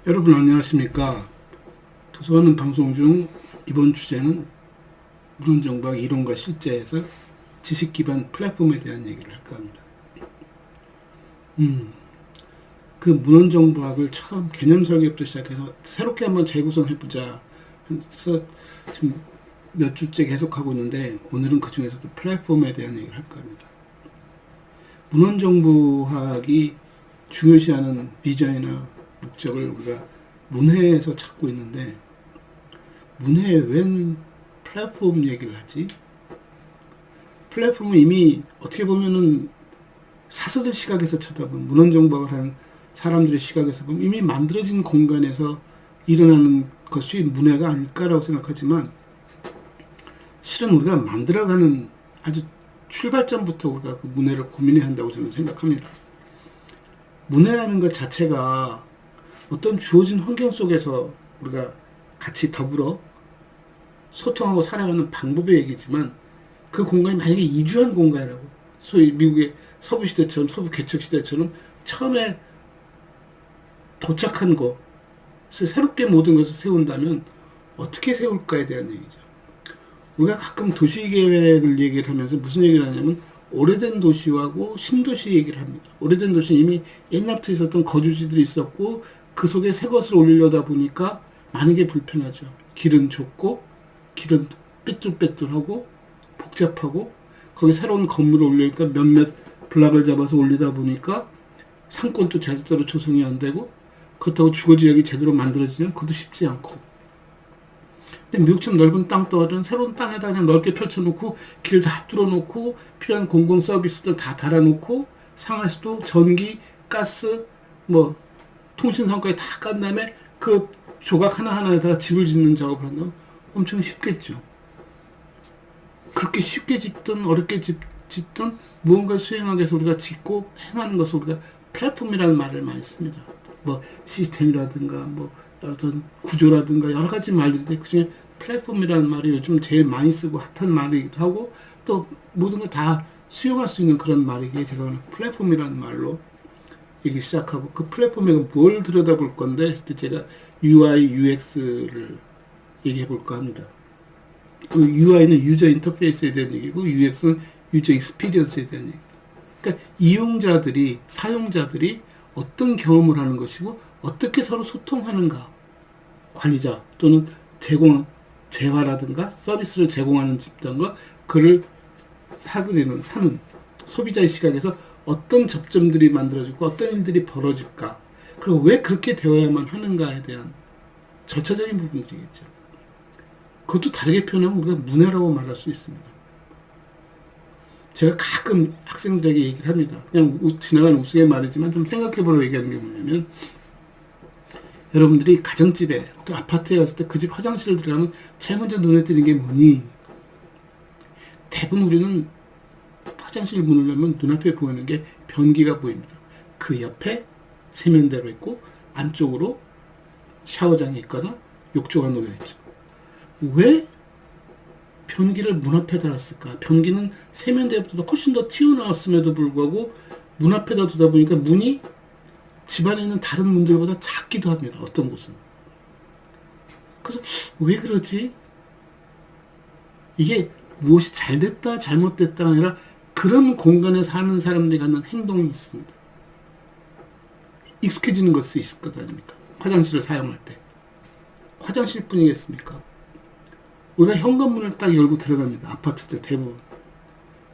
여러분 안녕하십니까? 도서관은 방송 중 이번 주제는 문헌정보학 이론과 실제에서 지식 기반 플랫폼에 대한 얘기를 할까 합니다. 그 문헌정보학을 처음 개념 설계부터 시작해서 새롭게 한번 재구성해보자 해서 지금 몇 주째 계속하고 있는데 오늘은 그 중에서도 플랫폼에 대한 얘기를 할까 합니다. 문헌정보학이 중요시하는 비전이나 목적을 우리가 문해에서 찾고 있는데 문해에 웬 플랫폼 얘기를 하지? 플랫폼은 이미 어떻게 보면은 사서들 시각에서 쳐다보면 문헌정보학을 하는 사람들의 시각에서 보면 이미 만들어진 공간에서 일어나는 것이 문해가 아닐까라고 생각하지만 실은 우리가 만들어가는 아주 출발점부터 우리가 그 문해를 고민해야 한다고 저는 생각합니다. 문해라는 것 자체가 어떤 주어진 환경 속에서 우리가 같이 더불어 소통하고 살아가는 방법의 얘기지만 그 공간이 만약에 이주한 공간이라고 소위 미국의 서부 시대처럼 서부 개척 시대처럼 처음에 도착한 곳을 새롭게 모든 것을 세운다면 어떻게 세울까에 대한 얘기죠. 우리가 가끔 도시계획을 얘기를 하면서 무슨 얘기를 하냐면 오래된 도시하고 신도시 얘기를 합니다. 오래된 도시는 이미 옛날부터 있었던 거주지들이 있었고 그 속에 새 것을 올리려다 보니까 많은 게 불편하죠. 길은 좁고 길은 삐뚤빼뚤하고 복잡하고 거기 새로운 건물을 올리니까 몇몇 블락을 잡아서 올리다 보니까 상권도 제대로 조성이 안 되고 그렇다고 주거지역이 제대로 만들어지면 그것도 쉽지 않고 근데 미국처럼 넓은 땅덩어리는 새로운 땅에다 그냥 넓게 펼쳐놓고 길 다 뚫어놓고 필요한 공공 서비스들 다 달아놓고 상하수도, 전기, 가스, 뭐 통신선까지 다 깐 다음에 그 조각 하나하나에다가 집을 짓는 작업을 한다면 엄청 쉽겠죠. 그렇게 쉽게 짓든 어렵게 짓든 무언가를 수행하기 위해서 우리가 짓고 행하는 것을 우리가 플랫폼이라는 말을 많이 씁니다. 뭐 시스템이라든가 뭐 어떤 구조라든가 여러 가지 말들인데 그중에 플랫폼이라는 말이 요즘 제일 많이 쓰고 핫한 말이기도 하고 또 모든 걸 다 수용할 수 있는 그런 말이기에 제가 플랫폼이라는 말로 얘기 시작하고 그 플랫폼에 뭘 들여다볼 건데 했을 때 제가 UI, UX를 얘기해 볼까 합니다. UI는 유저 인터페이스에 대한 얘기고 UX는 유저 익스피리언스에 대한 얘기. 그러니까 이용자들이 사용자들이 어떤 경험을 하는 것이고 어떻게 서로 소통하는가 관리자 또는 재화라든가 서비스를 제공하는 집단과 그를 사는 소비자의 시각에서 어떤 접점들이 만들어지고 어떤 일들이 벌어질까 그리고 왜 그렇게 되어야만 하는가에 대한 절차적인 부분들이겠죠. 그것도 다르게 표현하면 우리가 문해라고 말할 수 있습니다. 제가 가끔 학생들에게 얘기를 합니다. 그냥 지나가는 우스개 말이지만 좀 생각해보라고 얘기하는 게 뭐냐면 여러분들이 가정집에 또 아파트에 갔을 때 그 집 화장실을 들어가면 제일 먼저 눈에 띄는 게 뭐니? 대부분 우리는 화장실 문을 열면 눈앞에 보이는 게 변기가 보입니다. 그 옆에 세면대로 있고 안쪽으로 샤워장이 있거나 욕조가 놓여 있죠. 왜 변기를 문 앞에 달았을까? 변기는 세면대보다 훨씬 더 튀어나왔음에도 불구하고 문 앞에다 두다 보니까 문이 집안에 있는 다른 문들보다 작기도 합니다. 어떤 곳은. 그래서 왜 그러지? 이게 무엇이 잘됐다 잘못됐다가 아니라 그런 공간에 사는 사람들이 갖는 행동이 있습니다. 익숙해지는 것이 있을 것 아닙니까? 화장실을 사용할 때. 화장실뿐이겠습니까? 우리가 현관문을 딱 열고 들어갑니다. 아파트들 대부분.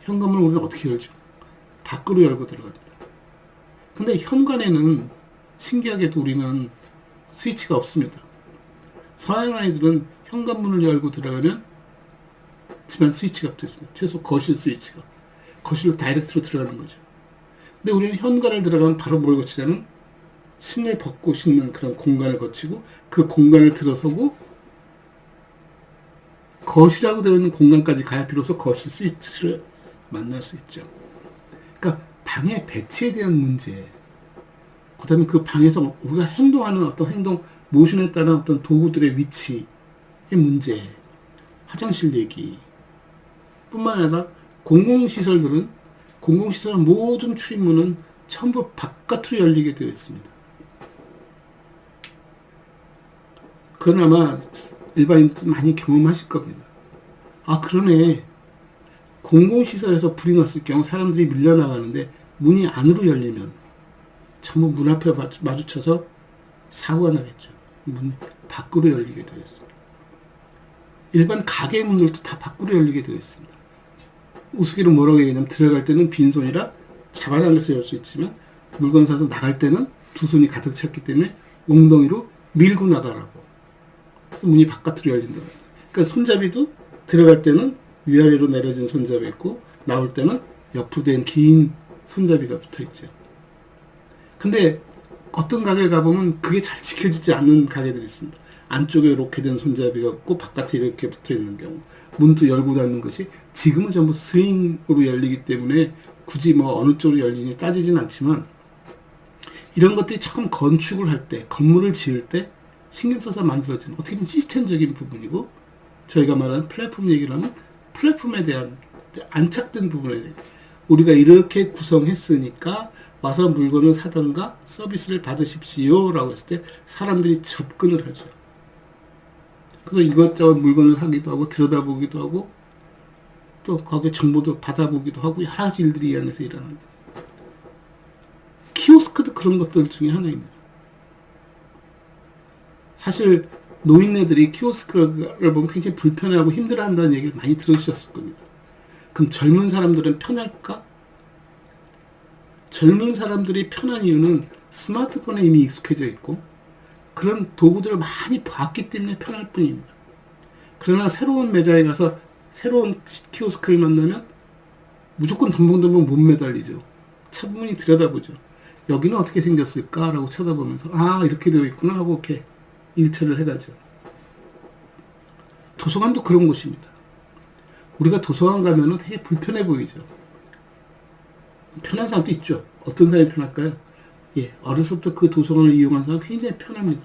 현관문을 우리는 어떻게 열죠? 밖으로 열고 들어갑니다. 근데 현관에는 신기하게도 우리는 스위치가 없습니다. 서양 아이들은 현관문을 열고 들어가면 집안 스위치가 붙어 있습니다. 최소 거실 스위치가. 거실로 다이렉트로 들어가는 거죠. 근데 우리는 현관을 들어가면 바로 뭘 거치냐면 신을 벗고 신는 그런 공간을 거치고 그 공간을 들어서고 거실하고 되어 있는 공간까지 가야 비로소 거실 스위치를 만날 수 있죠. 그러니까 방의 배치에 대한 문제, 그 다음에 그 방에서 우리가 행동하는 어떤 행동, 모션에 따른 어떤 도구들의 위치의 문제, 화장실 얘기 뿐만 아니라 공공시설 모든 출입문은 전부 바깥으로 열리게 되어 있습니다. 그건 아마 일반인들도 많이 경험하실 겁니다. 아, 그러네. 공공시설에서 불이 났을 경우 사람들이 밀려나가는데 문이 안으로 열리면 전부 문 앞에 마주쳐서 사고가 나겠죠. 문이 밖으로 열리게 되어 있습니다. 일반 가게 문들도 다 밖으로 열리게 되어 있습니다. 우스개로 뭐라고 얘기하냐면 들어갈 때는 빈손이라 잡아당겨서 열 수 있지만 물건 사서 나갈 때는 두 손이 가득 찼기 때문에 엉덩이로 밀고 나가라고. 그래서 문이 바깥으로 열린다고 합니다. 그러니까 손잡이도 들어갈 때는 위아래로 내려진 손잡이 있고 나올 때는 옆으로 된 긴 손잡이가 붙어 있죠. 근데 어떤 가게 가보면 그게 잘 지켜지지 않는 가게들이 있습니다. 안쪽에 이렇게 된 손잡이가 없고 바깥에 이렇게 붙어 있는 경우, 문도 열고 닫는 것이 지금은 전부 스윙으로 열리기 때문에 굳이 뭐 어느 쪽으로 열리니 따지진 않지만 이런 것들이 처음 건축을 할 때, 건물을 지을 때 신경 써서 만들어지는 어떻게 보면 시스템적인 부분이고, 저희가 말하는 플랫폼 얘기를 하면 플랫폼에 대한 안착된 부분에 대해 우리가 이렇게 구성했으니까 와서 물건을 사던가 서비스를 받으십시오 라고 했을 때 사람들이 접근을 하죠. 그래서 이것저것 물건을 사기도 하고 들여다보기도 하고 또 거기에 정보도 받아보기도 하고 여러 가지 일들이 이 안에서 일어납니다. 키오스크도 그런 것들 중에 하나입니다. 사실 노인네들이 키오스크를 보면 굉장히 불편해하고 힘들어한다는 얘기를 많이 들으셨을 겁니다. 그럼 젊은 사람들은 편할까? 젊은 사람들이 편한 이유는 스마트폰에 이미 익숙해져 있고 그런 도구들을 많이 봤기 때문에 편할 뿐입니다. 그러나 새로운 매장에 가서 새로운 키오스크를 만나면 무조건 덤벙덤벙 못 매달리죠. 차분히 들여다보죠. 여기는 어떻게 생겼을까라고 쳐다보면서 아 이렇게 되어 있구나 하고 이렇게 일처리를 해가죠. 도서관도 그런 곳입니다. 우리가 도서관 가면은 되게 불편해 보이죠. 편한 사람도 있죠. 어떤 사람이 편할까요? 예, 어려서부터 그 도서관을 이용한 사람은 굉장히 편합니다.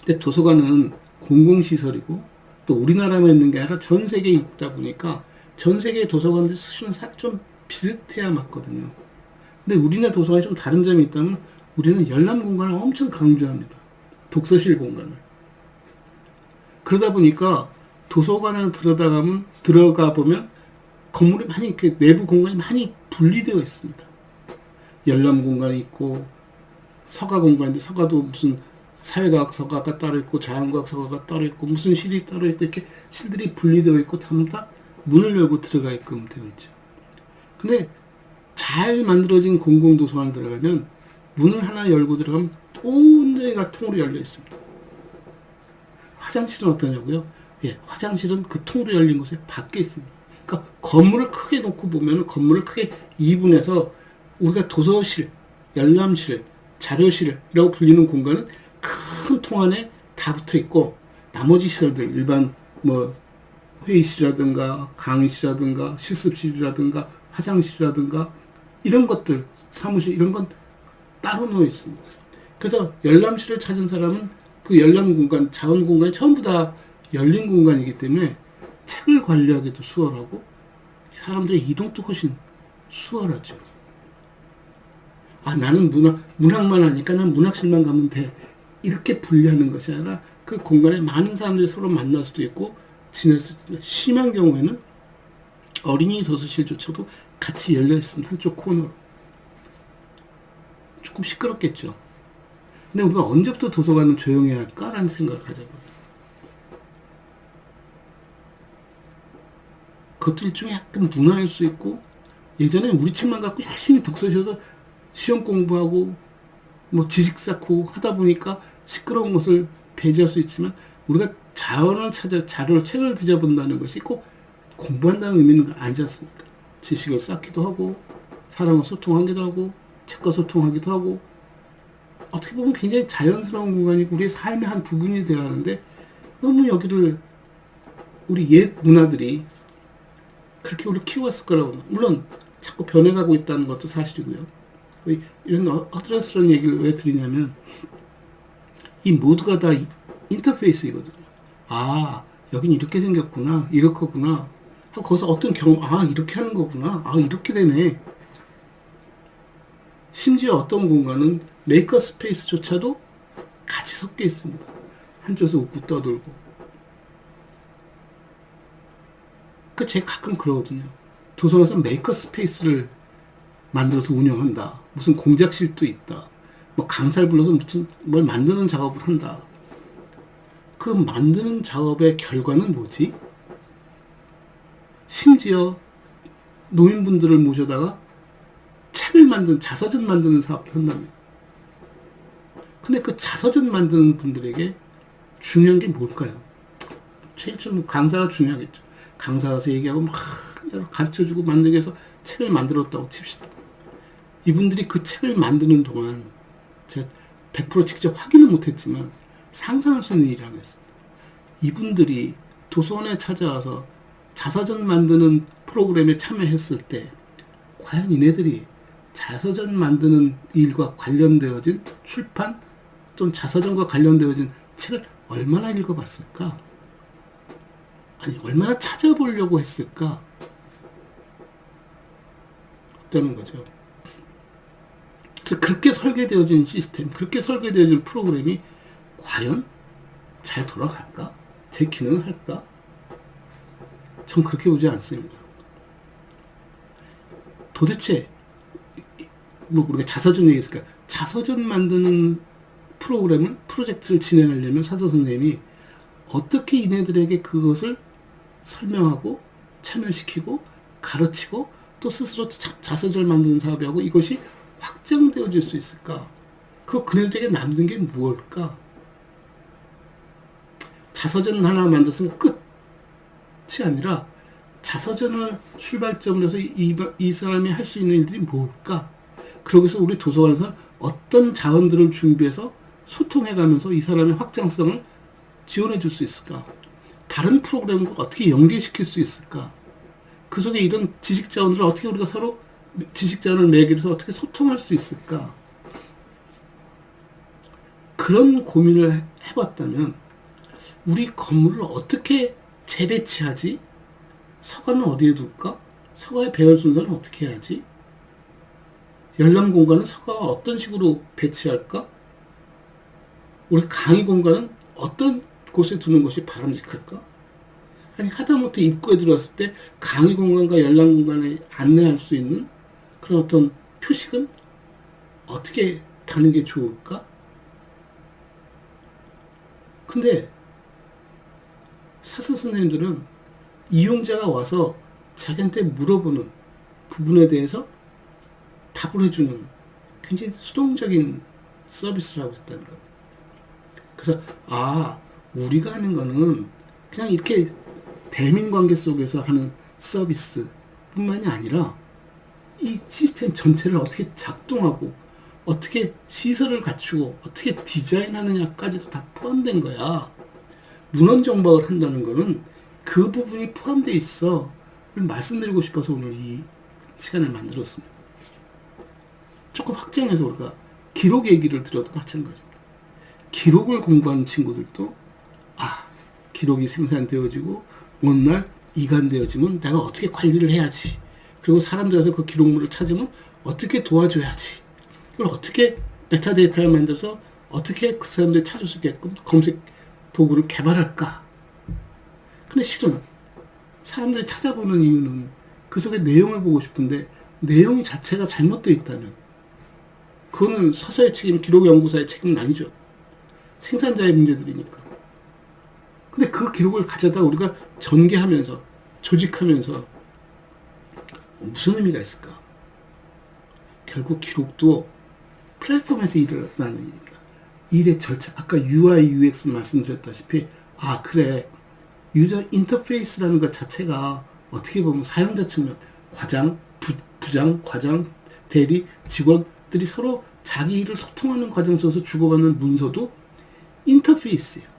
근데 도서관은 공공시설이고 또 우리나라만 있는 게 아니라 전 세계에 있다 보니까 전 세계의 도서관들 수준은 좀 비슷해야 맞거든요. 근데 우리나라 도서관이 좀 다른 점이 있다면 우리는 열람 공간을 엄청 강조합니다. 독서실 공간을. 그러다 보니까 도서관을 들어가 보면 건물이 많이 이렇게 내부 공간이 많이 분리되어 있습니다. 열람 공간이 있고 서가 공간인데 서가도 무슨 사회과학 서가가 따로 있고 자연과학 서가가 따로 있고 무슨 실이 따로 있고 이렇게 실들이 분리되어 있고 다 문을 열고 들어가게끔 되어 있죠. 근데 잘 만들어진 공공도서관을 들어가면 문을 하나 열고 들어가면 온 데가 통으로 열려 있습니다. 화장실은 어떠냐고요? 예, 화장실은 그 통으로 열린 곳에 밖에 있습니다. 그러니까 건물을 크게 놓고 보면 건물을 크게 이분해서 우리가 도서실, 열람실, 자료실이라고 불리는 공간은 큰 통 안에 다 붙어 있고 나머지 시설들 일반 뭐 회의실이라든가 강의실이라든가 실습실이라든가 화장실이라든가 이런 것들 사무실 이런 건 따로 놓여 있습니다. 그래서 열람실을 찾은 사람은 그 열람 공간, 자원 공간이 전부 다 열린 공간이기 때문에 책을 관리하기도 수월하고 사람들의 이동도 훨씬 수월하죠. 아, 나는 문학만 하니까 난 문학실만 가면 돼. 이렇게 분리하는 것이 아니라 그 공간에 많은 사람들이 서로 만날 수도 있고 지냈을 때 심한 경우에는 어린이 도서실조차도 같이 열려 있는 한쪽 코너로. 조금 시끄럽겠죠. 근데 우리가 언제부터 도서관은 조용해야 할까라는 생각을 가져봐요. 그것도 일종의 약간 문화일 수 있고 예전에 우리 책만 갖고 열심히 독서실에서 시험 공부하고 뭐 지식 쌓고 하다 보니까 시끄러운 것을 배제할 수 있지만 우리가 자원을 찾아 자료를 책을 뒤져본다는 것이 꼭 공부한다는 의미는 아니지 않습니까? 지식을 쌓기도 하고 사람과 소통하기도 하고 책과 소통하기도 하고 어떻게 보면 굉장히 자연스러운 공간이고 우리의 삶의 한 부분이 되어야 하는데 너무 여기를 우리 옛 문화들이 그렇게 우리를 키워왔을 거라고 물론 자꾸 변해가고 있다는 것도 사실이고요. 이런 허드레스런 얘기를 왜 드리냐면 이 모두가 다 인터페이스이거든요. 아 여긴 이렇게 생겼구나 이렇구나 하고 거기서 어떤 경험 아 이렇게 하는 거구나 아 이렇게 되네. 심지어 어떤 공간은 메이커 스페이스조차도 같이 섞여 있습니다. 한쪽에서 웃고 떠들고. 제가 가끔 그러거든요. 도서관에서 메이커 스페이스를 만들어서 운영한다. 무슨 공작실도 있다. 뭐 강사를 불러서 무슨 뭘 만드는 작업을 한다. 그 만드는 작업의 결과는 뭐지? 심지어 노인분들을 모셔다가 책을 만드는, 자서전 만드는 사업도 한답니다. 근데 그 자서전 만드는 분들에게 중요한 게 뭘까요? 제일 좀 강사가 중요하겠죠. 강사 가서 얘기하고 막 가르쳐주고 만들기 위해서 책을 만들었다고 칩시다. 이분들이 그 책을 만드는 동안 제가 100% 직접 확인은 못했지만 상상할 수 있는 일이 하나 있습니다. 이분들이 도서관에 찾아와서 자서전 만드는 프로그램에 참여했을 때 과연 이네들이 자서전 만드는 일과 관련되어진 출판 또는 자서전과 관련되어진 책을 얼마나 읽어봤을까? 아니, 얼마나 찾아보려고 했을까? 없다는 거죠. 그래서 그렇게 설계되어진 시스템, 그렇게 설계되어진 프로그램이 과연 잘 돌아갈까? 제 기능을 할까? 전 그렇게 보지 않습니다. 도대체 뭐 우리가 자서전 얘기했을까? 자서전 만드는 프로그램을, 프로젝트를 진행하려면 사서 선생님이 어떻게 이네들에게 그것을 설명하고 참여시키고 가르치고 또 스스로 자서전을 만드는 사업이 하고 이것이 확장되어질 수 있을까? 그네들에게 남는 게 무엇일까? 자서전 하나 만들었으면 끝이 아니라 자서전을 출발점으로 해서 이 사람이 할 수 있는 일들이 뭘까? 그러고서 우리 도서관에서 어떤 자원들을 준비해서 소통해가면서 이 사람의 확장성을 지원해 줄 수 있을까? 다른 프로그램과 어떻게 연계시킬 수 있을까? 그 속에 이런 지식자원들을 어떻게 우리가 서로 지식자원을 매개로 해서 어떻게 소통할 수 있을까? 그런 고민을 해봤다면 우리 건물을 어떻게 재배치하지? 서가는 어디에 둘까? 서가의 배열 순서는 어떻게 해야지? 열람 공간은 서가와 어떤 식으로 배치할까? 우리 강의 공간은 어떤 곳에 두는 것이 바람직할까? 아니, 하다못해 입구에 들어왔을 때 강의 공간과 열람 공간에 안내할 수 있는 그런 어떤 표식은 어떻게 다는 게 좋을까? 근데 사서 선생님들은 이용자가 와서 자기한테 물어보는 부분에 대해서 답을 해주는 굉장히 수동적인 서비스를 하고 있다는 겁니다. 그래서 우리가 하는 거는 그냥 이렇게 대민관계 속에서 하는 서비스 뿐만이 아니라 이 시스템 전체를 어떻게 작동하고 어떻게 시설을 갖추고 어떻게 디자인하느냐까지도 다 포함된 거야. 문헌정박을 한다는 거는 그 부분이 포함되어 있어. 말씀드리고 싶어서 오늘 이 시간을 만들었습니다. 조금 확장해서 우리가 기록 얘기를 드려도 마찬가지입니다. 기록을 공부하는 친구들도 기록이 생산되어지고 어느 날 이관되어지면 내가 어떻게 관리를 해야지. 그리고 사람들에서 그 기록물을 찾으면 어떻게 도와줘야지. 이걸 어떻게 메타데이터를 만들어서 어떻게 그 사람들이 찾을 수 있게끔 검색 도구를 개발할까. 근데 실은 사람들이 찾아보는 이유는 그 속에 내용을 보고 싶은데 내용이 자체가 잘못되어 있다면 그거는 서서의 책임, 기록연구사의 책임은 아니죠. 생산자의 문제들이니까. 근데 그 기록을 가져다 우리가 전개하면서 조직하면서 무슨 의미가 있을까? 결국 기록도 플랫폼에서 일어나는 일입니다. 일의 절차, 아까 UI, UX 말씀드렸다시피 그래, 유저 인터페이스라는 것 자체가 어떻게 보면 사용자 측면, 과장, 부장, 과장, 대리, 직원들이 서로 자기 일을 소통하는 과정 속에서 주고받는 문서도 인터페이스예요.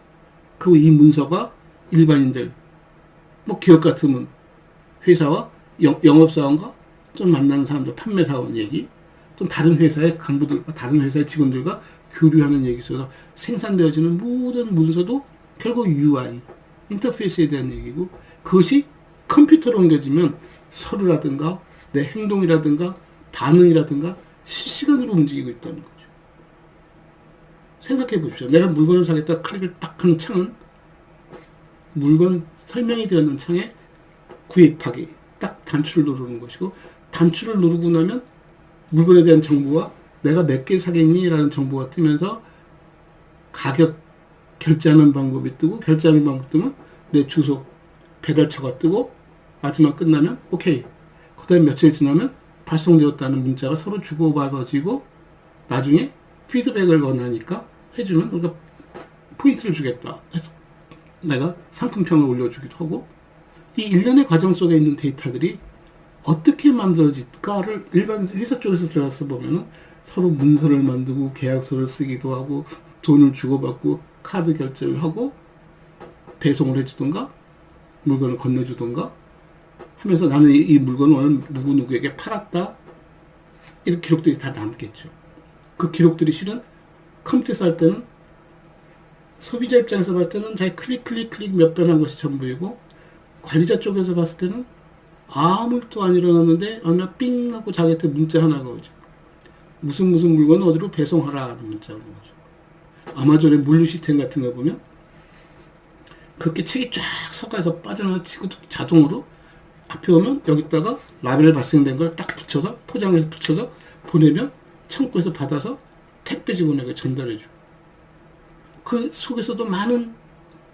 그리고 이 문서가 일반인들, 뭐 기업 같으면 회사와 영업사원과 좀 만나는 사람들, 판매사원 얘기, 또 다른 회사의 간부들과 다른 회사의 직원들과 교류하는 얘기 속에서 생산되어지는 모든 문서도 결국 UI, 인터페이스에 대한 얘기고, 그것이 컴퓨터로 옮겨지면 서류라든가 내 행동이라든가 반응이라든가 실시간으로 움직이고 있다는 거죠. 생각해 보십시오. 내가 물건을 사겠다 클릭을 딱 하는 창은 물건 설명이 되어 있는 창에 구입하기 딱 단추를 누르는 것이고, 단추를 누르고 나면 물건에 대한 정보와 내가 몇 개를 사겠니? 라는 정보가 뜨면서 가격 결제하는 방법이 뜨고, 결제하는 방법 뜨면 내 주소 배달처가 뜨고, 마지막 끝나면 오케이. 그 다음에 며칠 지나면 발송되었다는 문자가 서로 주고받아지고, 나중에 피드백을 원하니까 해주면 우리가 포인트를 주겠다 해서 내가 상품평을 올려주기도 하고, 이 일련의 과정 속에 있는 데이터들이 어떻게 만들어질까를 일반 회사 쪽에서 들어가서 보면은 서로 문서를 만들고 계약서를 쓰기도 하고 돈을 주고받고 카드 결제를 하고 배송을 해주던가 물건을 건네주던가 하면서 나는 이 물건을 오늘 누구누구에게 팔았다, 이런 기록들이 다 남겠죠. 그 기록들이 실은 컴퓨터에서 할 때는, 소비자 입장에서 봤을 때는 자기 클릭 몇 번 한 것이 전부이고, 관리자 쪽에서 봤을 때는 아무 일도 안 일어났는데 어느 날 삥 하고 자기한테 문자 하나가 오죠. 무슨 물건 어디로 배송하라 하는 문자가 오는 거죠. 아마존의 물류 시스템 같은 거 보면 그렇게 책이 쫙 섞여서 빠져나가고 자동으로 앞에 오면 여기다가 라벨 발생된 걸 딱 붙여서 포장해서 붙여서 보내면 창고에서 받아서 택배 직원에게 전달해줘. 그 속에서도 많은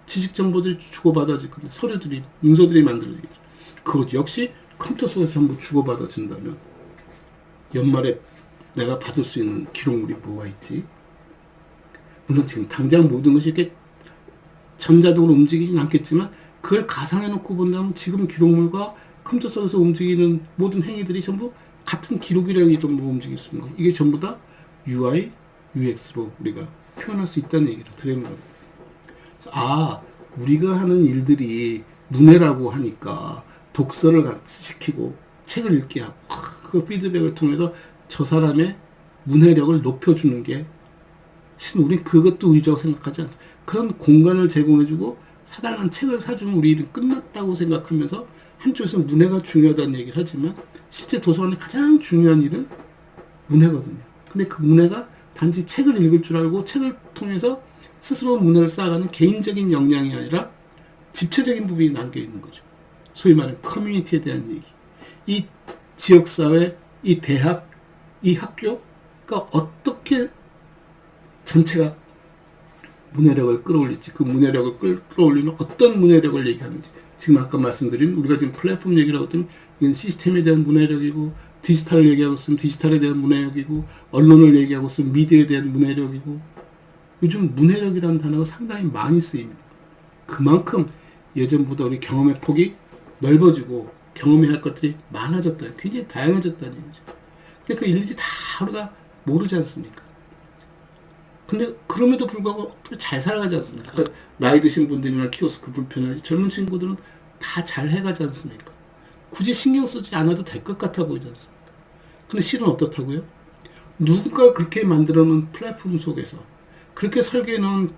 지식 정보들이 주고받아질 겁니다. 서류들이, 문서들이 만들어지겠죠. 그것 역시 컴퓨터 속에서 전부 주고받아진다면 연말에 내가 받을 수 있는 기록물이 뭐가 있지? 물론 지금 당장 모든 것이 이렇게 전자동으로 움직이진 않겠지만, 그걸 가상해놓고 본다면 지금 기록물과 컴퓨터 속에서 움직이는 모든 행위들이 전부 같은 기록이라는 이름으로 움직일 수 있는 거예요. 이게 전부 다 UI, UX로 우리가 표현할 수 있다는 얘기를 드리는 겁니다. 그래서 우리가 하는 일들이 문해라고 하니까 독서를 시키고 책을 읽게 하고 그 피드백을 통해서 저 사람의 문해력을 높여주는 게, 실은 우리는 그것도 의리라고 생각하지 않습니다. 그런 공간을 제공해주고 사달라는 책을 사주면 우리 일은 끝났다고 생각하면서 한쪽에서 문해가 중요하다는 얘기를 하지만, 실제 도서관의 가장 중요한 일은 문해거든요. 근데 그 문해가 단지 책을 읽을 줄 알고 책을 통해서 스스로 문해를 쌓아가는 개인적인 역량이 아니라 집체적인 부분이 남겨있는 거죠. 소위 말하는 커뮤니티에 대한 얘기. 이 지역사회, 이 대학, 이 학교가 어떻게 전체가 문해력을 끌어올릴지, 그 문해력을 끌어올리는 어떤 문해력을 얘기하는지, 지금 아까 말씀드린 우리가 지금 플랫폼 얘기를 하거든요. 이건 시스템에 대한 문해력이고, 디지털을 얘기하고 있으면 디지털에 대한 문해력이고, 언론을 얘기하고 있으면 미디어에 대한 문해력이고, 요즘 문해력이라는 단어가 상당히 많이 쓰입니다. 그만큼 예전보다 우리 경험의 폭이 넓어지고 경험해야 할 것들이 많아졌다, 굉장히 다양해졌다는 얘기죠. 근데 그 일일이 다 우리가 모르지 않습니까? 근데 그럼에도 불구하고 잘 살아가지 않습니까? 그러니까 나이 드신 분들이나 키오스크 불편하지, 젊은 친구들은 다 잘 해가지 않습니까? 굳이 신경 쓰지 않아도 될 것 같아 보이지 않습니까? 근데 실은 어떻다고요? 누군가 그렇게 만들어 놓은 플랫폼 속에서, 그렇게 설계해 놓은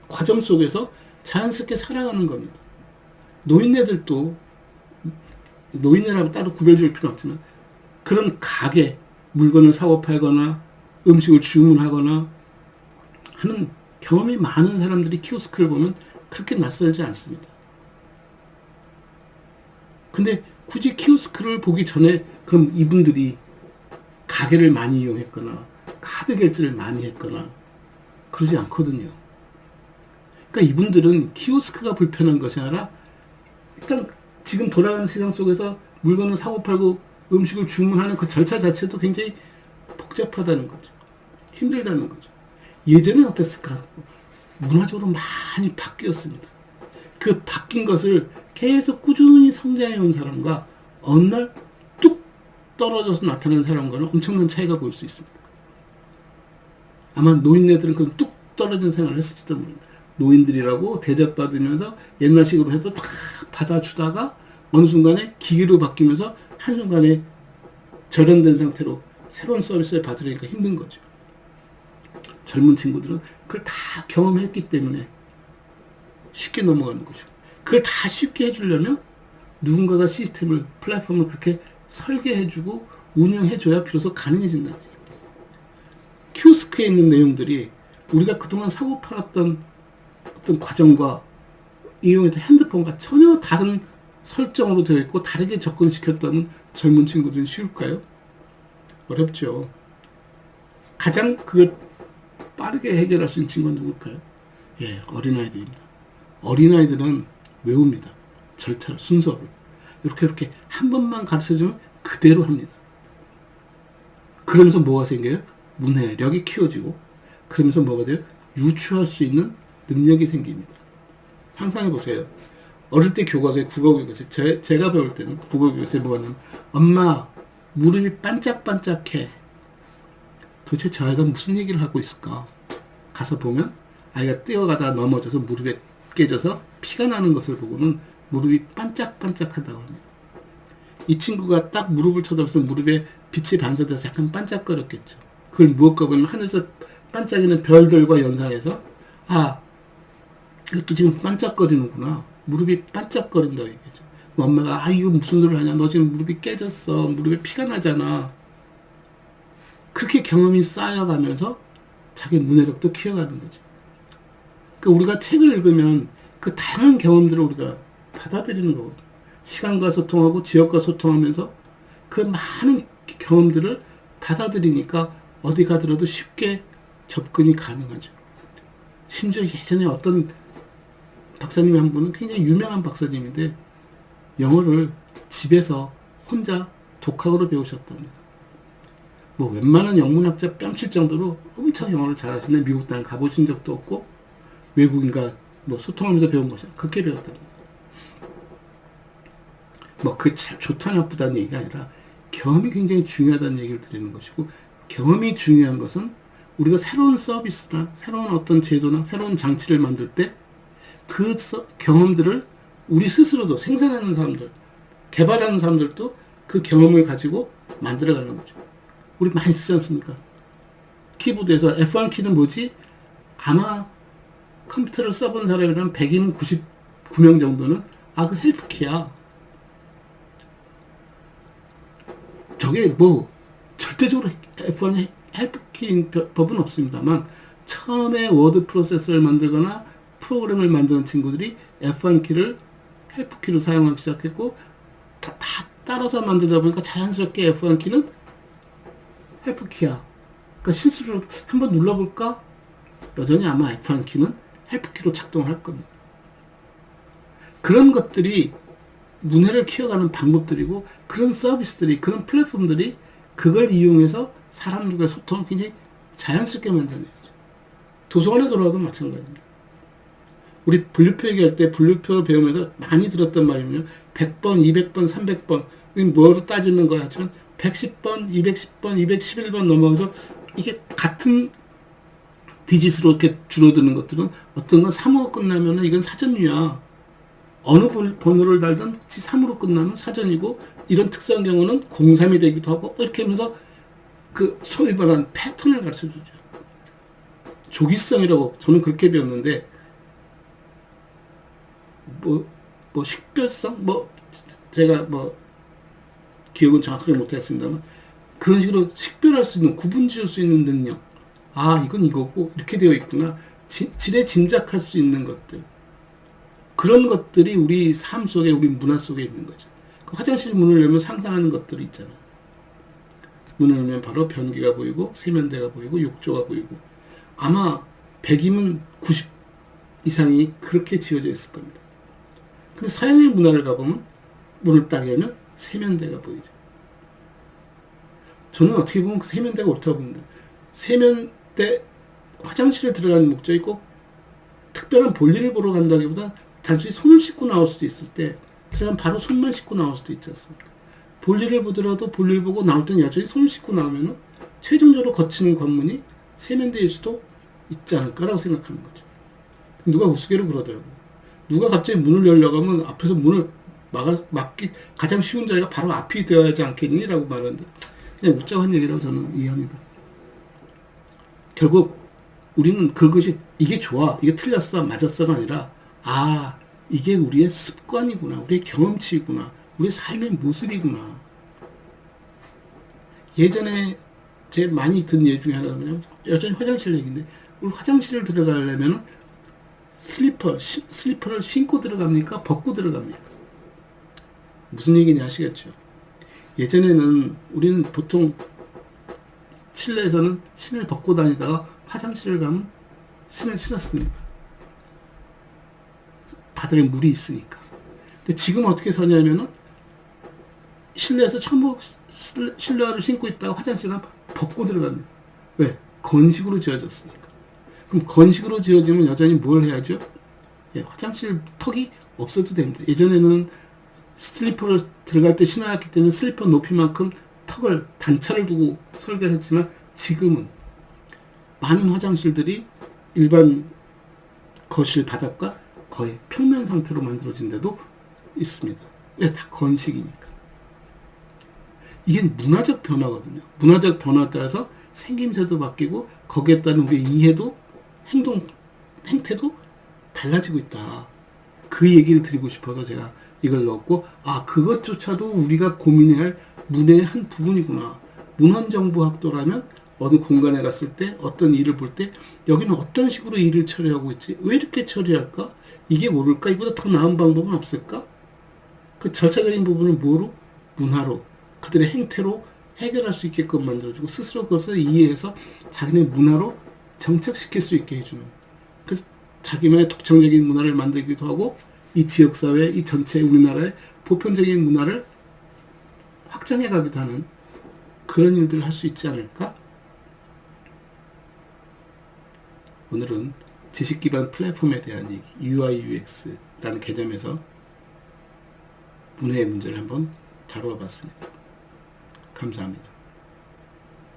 과정 속에서 자연스럽게 살아가는 겁니다. 노인네들도, 노인네라고 따로 구별 줄 필요는 없지만, 그런 가게, 물건을 사고 팔거나 음식을 주문하거나 하는 경험이 많은 사람들이 키오스크를 보면 그렇게 낯설지 않습니다. 근데 굳이 키오스크를 보기 전에 그럼 이분들이 가게를 많이 이용했거나 카드 결제를 많이 했거나 그러지 않거든요. 그러니까 이분들은 키오스크가 불편한 것이 아니라 일단 지금 돌아가는 시장 속에서 물건을 사고 팔고 음식을 주문하는 그 절차 자체도 굉장히 복잡하다는 거죠. 힘들다는 거죠. 예전엔 어땠을까? 문화적으로 많이 바뀌었습니다. 그 바뀐 것을 계속 꾸준히 성장해온 사람과 어느 날 뚝 떨어져서 나타나는 사람과는 엄청난 차이가 보일 수 있습니다. 아마 노인네들은 그럼 뚝 떨어진 생활을 했을지도 모릅니다. 노인들이라고 대접받으면서 옛날식으로 해도 다 받아주다가 어느 순간에 기계로 바뀌면서 한순간에 절연된 상태로 새로운 서비스를 받으려니까 힘든 거죠. 젊은 친구들은 그걸 다 경험했기 때문에 쉽게 넘어가는 거죠. 그걸 다 쉽게 해주려면 누군가가 시스템을, 플랫폼을 그렇게 설계해주고 운영해줘야 비로소 가능해진다는 얘기예요. 키오스크에 있는 내용들이 우리가 그동안 사고 팔았던 어떤 과정과 이용했던 핸드폰과 전혀 다른 설정으로 되어 있고 다르게 접근시켰다면 젊은 친구들은 쉬울까요? 어렵죠. 가장 그걸 빠르게 해결할 수 있는 친구는 누굴까요? 예, 어린아이들입니다. 어린아이들은 외웁니다. 절차를, 순서를. 이렇게 한 번만 가르쳐주면 그대로 합니다. 그러면서 뭐가 생겨요? 문해력이 키워지고, 그러면서 뭐가 돼요? 유추할 수 있는 능력이 생깁니다. 상상해 보세요. 어릴 때 교과서에, 국어교과서에, 제가 배울 때는 국어교과서에 뭐가 나면, 엄마, 무릎이 반짝반짝해. 도대체 저 아이가 무슨 얘기를 하고 있을까? 가서 보면 아이가 뛰어가다 넘어져서 무릎에 깨져서 피가 나는 것을 보고는 무릎이 반짝반짝하다고 합니다. 이 친구가 딱 무릎을 쳐다보면서 무릎에 빛이 반사돼서 약간 반짝거렸겠죠. 그걸 무엇과 보면 하늘에서 반짝이는 별들과 연상해서 아, 이것도 지금 반짝거리는구나. 무릎이 반짝거린다고 얘기하죠. 엄마가 아, 이거 무슨 소리를 하냐. 너 지금 무릎이 깨졌어. 무릎에 피가 나잖아. 그렇게 경험이 쌓여가면서 자기 문해력도 키워가는 거죠. 그러니까 우리가 책을 읽으면 그 다양한 경험들을 우리가 받아들이는 거거든요. 시간과 소통하고 지역과 소통하면서 그 많은 경험들을 받아들이니까 어디 가더라도 쉽게 접근이 가능하죠. 심지어 예전에 어떤 박사님 한 분은 굉장히 유명한 박사님인데 영어를 집에서 혼자 독학으로 배우셨답니다. 뭐 웬만한 영문학자 뺨칠 정도로 엄청 영어를 잘하시는 미국 땅에 가보신 적도 없고 외국인과 뭐 소통하면서 배운 것이 그렇게 배웠답니다. 뭐 그 좋다 나쁘다는 얘기가 아니라 경험이 굉장히 중요하다는 얘기를 드리는 것이고 경험이 중요한 것은 우리가 새로운 서비스나 새로운 어떤 제도나 새로운 장치를 만들 때 그 경험들을 우리 스스로도 생산하는 사람들, 개발하는 사람들도 그 경험을 가지고 만들어가는 거죠. 우리 많이 쓰지 않습니까? 키보드에서 F1 키는 뭐지? 아마 컴퓨터를 써본 사람이라면 100이면 99명 정도는 아, 그 헬프 키야. 저게 뭐 절대적으로 F1이 헬프 키인 법은 없습니다만 처음에 워드 프로세서를 만들거나 프로그램을 만드는 친구들이 F1 키를 헬프 키로 사용하기 시작했고 다 따라서 만들다 보니까 자연스럽게 F1 키는 헬프 키야. 그러니까 실수로 한번 눌러볼까? 여전히 아마 F1 키는 헬프 키로 작동할 겁니다. 그런 것들이 문해를 키워가는 방법들이고 그런 서비스들이 그런 플랫폼들이 그걸 이용해서 사람들과 소통을 굉장히 자연스럽게 만드는 거죠. 도서관에 돌아가도 마찬가지입니다. 우리 분류표 얘기할 때 분류표 배우면서 많이 들었던 말이면 100번, 200번, 300번 뭐로 따지는 거야 하지만 110번, 210번, 211번 넘어가서 이게 같은 디짓으로 이렇게 줄어드는 것들은 어떤 건 3으로 끝나면 이건 사전유야. 어느 번호를 달든 3으로 끝나면 사전이고 이런 특수한 경우는 03이 되기도 하고 이렇게 하면서 그 소위 말하는 패턴을 가르쳐주죠. 조기성이라고 저는 그렇게 배웠는데 뭐 식별성? 제가 기억은 정확하게 못했습니다만 그런 식으로 식별할 수 있는 구분 지을 수 있는 능력 아 이건 이거고 이렇게 되어 있구나 지레 짐작할 수 있는 것들 그런 것들이 우리 삶 속에 우리 문화 속에 있는 거죠. 그 화장실 문을 열면 상상하는 것들이 있잖아요. 문을 열면 바로 변기가 보이고 세면대가 보이고 욕조가 보이고 아마 100이면 90 이상이 그렇게 지어져 있을 겁니다. 근데 서양의 문화를 가보면 문을 딱 열면 세면대가 보이죠. 저는 어떻게 보면 그 세면대가 옳다고 봅니다. 세면대 화장실에 들어가는 목적이 꼭 특별한 볼일을 보러 간다기보다 단순히 손을 씻고 나올 수도 있을 때 들어가면 바로 손만 씻고 나올 수도 있지 않습니까? 볼일을 보더라도 볼일 보고 나올 때는 여전히 손을 씻고 나오면 최종적으로 거치는 관문이 세면대일 수도 있지 않을까라고 생각하는 거죠. 누가 우스개로 그러더라고요. 누가 갑자기 문을 열려고 하면 앞에서 문을 막기 가장 쉬운 자리가 바로 앞이 되어야 하지 않겠니? 라고 말하는데 그냥 웃자고 얘기라고 저는 이해합니다. 결국 우리는 그것이 이게 좋아, 이게 틀렸어, 맞았어가 아니라 아, 이게 우리의 습관이구나, 우리의 경험치구나, 우리의 삶의 모습이구나. 예전에 제일 많이 듣는 얘기 중에 하나는 여전히 화장실 얘기인데 우리 화장실을 들어가려면 슬리퍼를 신고 들어갑니까? 벗고 들어갑니까? 무슨 얘기인지 아시겠죠? 예전에는 우리는 보통 실내에서는 신을 벗고 다니다가 화장실을 가면 신을 신었습니다. 바닥에 물이 있으니까. 근데 지금 어떻게 사냐면은 실내에서 처음 실내화를 신고 있다가 화장실 가면 벗고 들어갑니다. 왜? 건식으로 지어졌으니까. 그럼 건식으로 지어지면 여전히 뭘 해야죠? 예, 화장실 턱이 없어도 됩니다. 예전에는 슬리퍼를 들어갈 때 신어왔기 때문에 슬리퍼 높이만큼 턱을 단차를 두고 설계를 했지만 지금은 많은 화장실들이 일반 거실 바닥과 거의 평면 상태로 만들어진 데도 있습니다. 왜? 다 건식이니까. 이게 문화적 변화거든요. 문화적 변화에 따라서 생김새도 바뀌고 거기에 따른 우리의 이해도 행태도 달라지고 있다. 그 얘기를 드리고 싶어서 제가 이걸 넣었고, 그것조차도 우리가 고민해야 할 문화의 한 부분이구나. 문헌정보학도라면 어느 공간에 갔을 때 어떤 일을 볼 때 여기는 어떤 식으로 일을 처리하고 있지? 왜 이렇게 처리할까? 이게 옳을까? 이보다 더 나은 방법은 없을까? 그 절차적인 부분을 뭐로? 문화로, 그들의 행태로 해결할 수 있게끔 만들어주고 스스로 그것을 이해해서 자기네 문화로 정착시킬 수 있게 해주는, 그래서 자기만의 독창적인 문화를 만들기도 하고 이 지역사회, 이 전체 우리나라의 보편적인 문화를 확장해 가기도 하는 그런 일들을 할 수 있지 않을까? 오늘은 지식 기반 플랫폼에 대한 얘기, UI, UX라는 개념에서 문해의 문제를 한번 다루어 봤습니다. 감사합니다.